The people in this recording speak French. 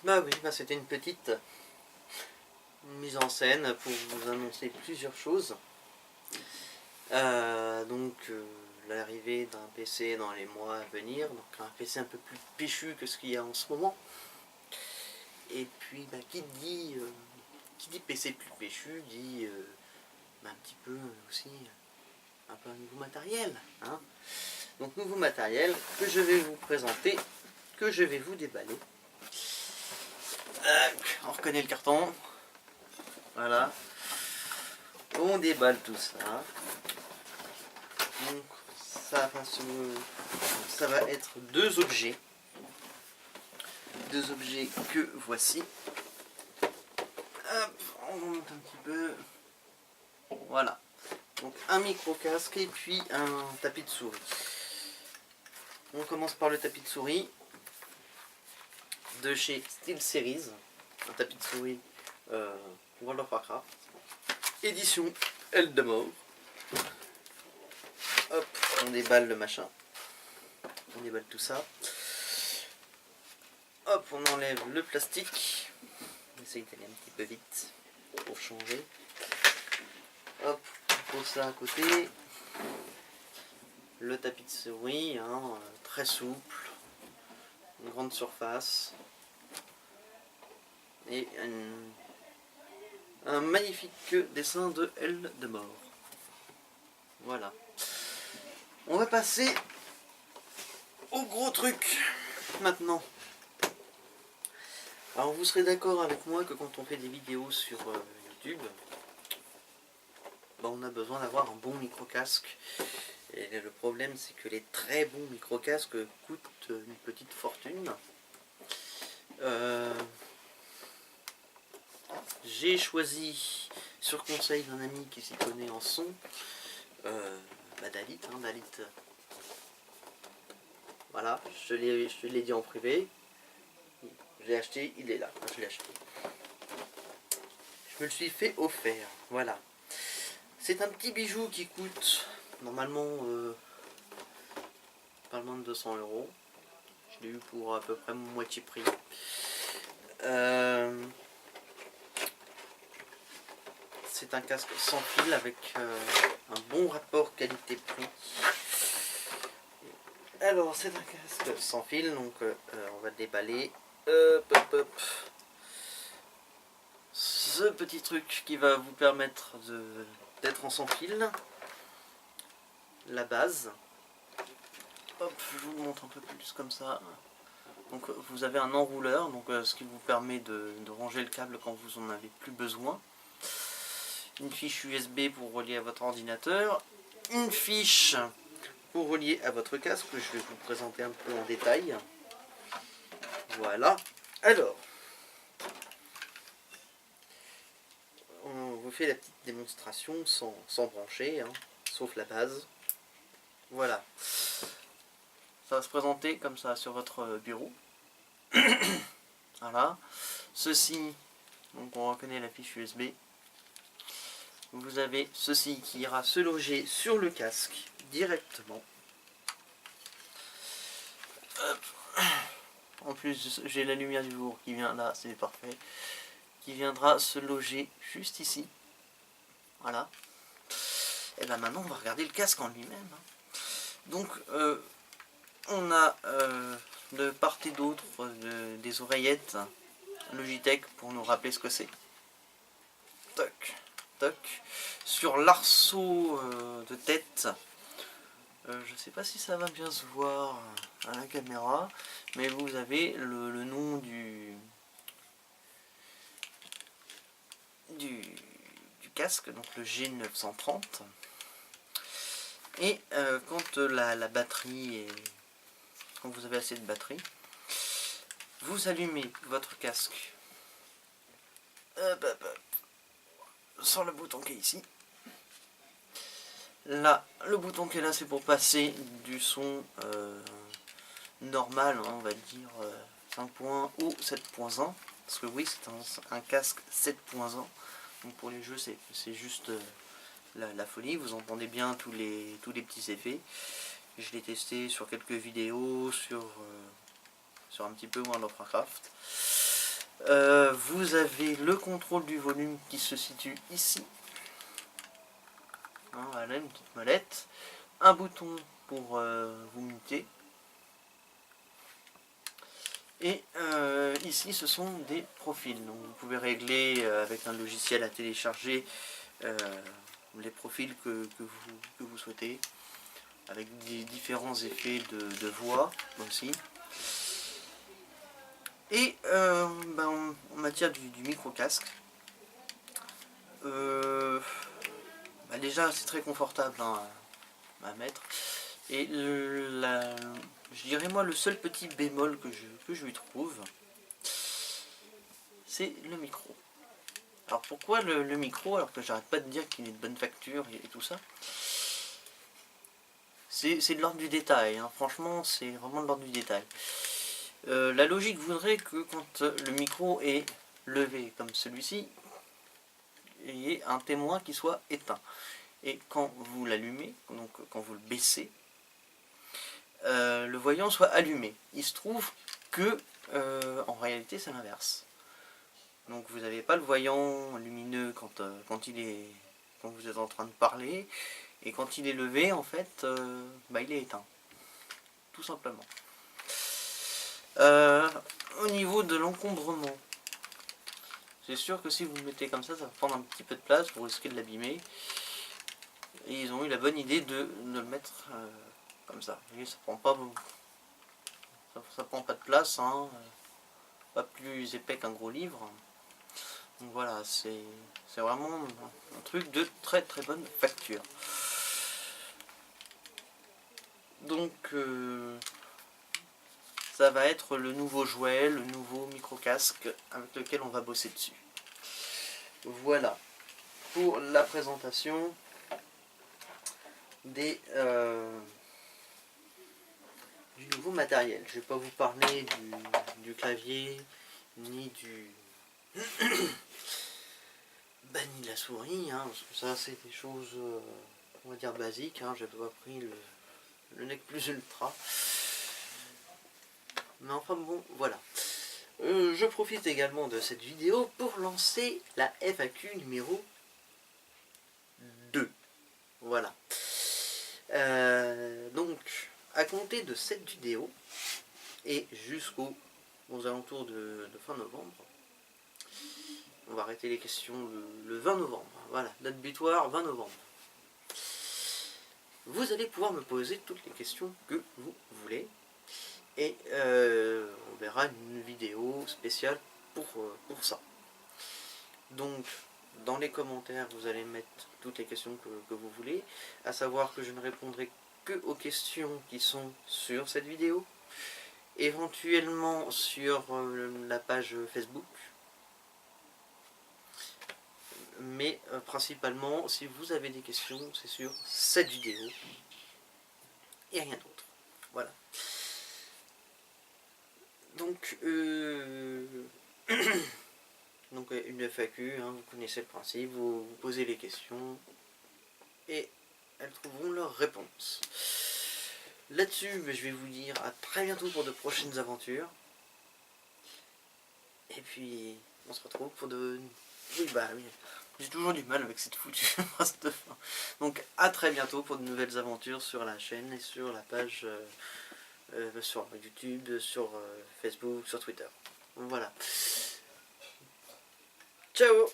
Bah oui, bah c'était une petite mise en scène pour vous annoncer plusieurs choses. L'arrivée d'un PC dans les mois à venir, donc un PC un peu plus péchu que ce qu'il y a en ce moment. Et puis bah, qui dit PC plus péchu dit un petit peu aussi un peu un nouveau matériel. Hein. Donc nouveau matériel que je vais vous présenter, que je vais vous déballer. On reconnaît le carton. Voilà. On déballe tout ça. Donc ça va être deux objets. Deux objets que voici. Hop, on remonte un petit peu. Voilà. Donc un micro-casque et puis un tapis de souris. On commence par le tapis de souris de chez SteelSeries. Un tapis de souris World of Warcraft. Édition Eldamore. Hop, on déballe le machin. On déballe tout ça. Hop, on enlève le plastique. On essaye d'aller un petit peu vite pour changer. Hop, on pose ça à côté. Le tapis de souris, hein, très souple. Une grande surface. Et un magnifique dessin de Eldamore. Voilà. On va passer au gros truc maintenant. Alors vous serez d'accord avec moi que quand on fait des vidéos sur YouTube, on a besoin d'avoir un bon micro-casque. Et le problème c'est que les très bons micro-casques coûtent une petite fortune. J'ai choisi, sur conseil d'un ami qui s'y connaît en son, Dalit, hein, Dalit. Voilà, je l'ai dit en privé. Je l'ai acheté, il est là, je l'ai acheté. Je me le suis fait offert, voilà. C'est un petit bijou qui coûte normalement pas loin de 200 €. Je l'ai eu pour à peu près moitié prix. C'est un casque sans fil avec un bon rapport qualité-prix. Alors c'est un casque sans fil, donc on va le déballer. Hop. Ce petit truc qui va vous permettre d'être en sans fil. La base. Hop, je vous montre un peu plus comme ça. Donc vous avez un enrouleur, donc ce qui vous permet de ranger le câble quand vous en avez plus besoin. Une fiche USB pour relier à votre ordinateur. Une fiche pour relier à votre casque, que je vais vous présenter un peu en détail. Voilà. Alors, on vous fait la petite démonstration sans brancher, hein, sauf la base. Voilà. Ça va se présenter comme ça sur votre bureau. Voilà. Ceci, donc on reconnaît la fiche USB. Vous avez ceci qui ira se loger sur le casque directement. Hop. En plus, j'ai la lumière du jour qui vient là, c'est parfait. Qui viendra se loger juste ici. Voilà. Et bien maintenant, on va regarder le casque en lui-même. Donc, on a de part et d'autre des oreillettes Logitech pour nous rappeler ce que c'est. Toc, toc. Sur l'arceau de tête, je ne sais pas si ça va bien se voir à la caméra, mais vous avez le nom du casque, donc le G930. Et quand la batterie est... Quand vous avez assez de batterie, vous allumez votre casque sans le bouton qui est ici. Là, le bouton qui est là, c'est pour passer du son normal, hein, on va dire 5.1 ou 7.1. Parce que oui, c'est un casque 7.1. Donc pour les jeux, c'est juste la folie. Vous entendez bien tous les petits effets. Je l'ai testé sur quelques vidéos, sur un petit peu World of Warcraft. Vous avez le contrôle du volume qui se situe ici. Hein, voilà, une petite molette. Un bouton pour vous muter. Et ici, ce sont des profils. Donc, vous pouvez régler avec un logiciel à télécharger les profils que vous souhaitez, avec des différents effets de voix aussi. Et en matière du micro-casque, déjà c'est très confortable hein, à mettre. Et je dirais moi le seul petit bémol que je lui trouve, c'est le micro. Alors pourquoi le micro, alors que j'arrête pas de dire qu'il est de bonne facture et tout ça, c'est de l'ordre du détail, hein. Franchement c'est vraiment de l'ordre du détail. La logique voudrait que quand le micro est levé comme celui-ci, il y ait un témoin qui soit éteint. Et quand vous l'allumez, donc quand vous le baissez, le voyant soit allumé. Il se trouve que en réalité c'est l'inverse. Donc vous n'avez pas le voyant lumineux quand vous êtes en train de parler, et quand il est levé en fait il est éteint. Tout simplement. Au niveau de l'encombrement, c'est sûr que si vous le mettez comme ça va prendre un petit peu de place, vous risquez de l'abîmer. Et ils ont eu la bonne idée de le mettre comme ça. Vous voyez, ça prend pas ça prend pas de place, hein, pas plus épais qu'un gros livre. Donc voilà, c'est vraiment un truc de très très bonne facture. Donc ça va être le nouveau jouet, le nouveau micro-casque avec lequel on va bosser dessus. Voilà pour la présentation du nouveau matériel. Je ne vais pas vous parler du clavier, ni ni de la souris, hein, parce que ça c'est des choses, on va dire basiques, hein, j'avais pas pris le nec plus ultra. Mais enfin bon, voilà. Je profite également de cette vidéo pour lancer la FAQ numéro 2. Voilà. Donc, à compter de cette vidéo, et aux alentours de fin novembre, on va arrêter les questions le 20 novembre. Voilà, date butoir 20 novembre. Vous allez pouvoir me poser toutes les questions que vous voulez. Et on verra une vidéo spéciale pour ça. Donc, dans les commentaires, vous allez mettre toutes les questions que vous voulez. À savoir que je ne répondrai que aux questions qui sont sur cette vidéo. Éventuellement sur la page Facebook. Mais principalement, si vous avez des questions, c'est sur cette vidéo. Et rien d'autre. Voilà. Donc, donc une FAQ, hein, vous connaissez le principe, vous posez les questions et elles trouveront leur réponse. Là-dessus, je vais vous dire à très bientôt pour de prochaines aventures. Et puis, on se retrouve pour de... Oui, j'ai toujours du mal avec cette foutue phrase de fin. Donc, à très bientôt pour de nouvelles aventures sur la chaîne et sur la page... sur YouTube, sur Facebook, sur Twitter. Voilà. Ciao!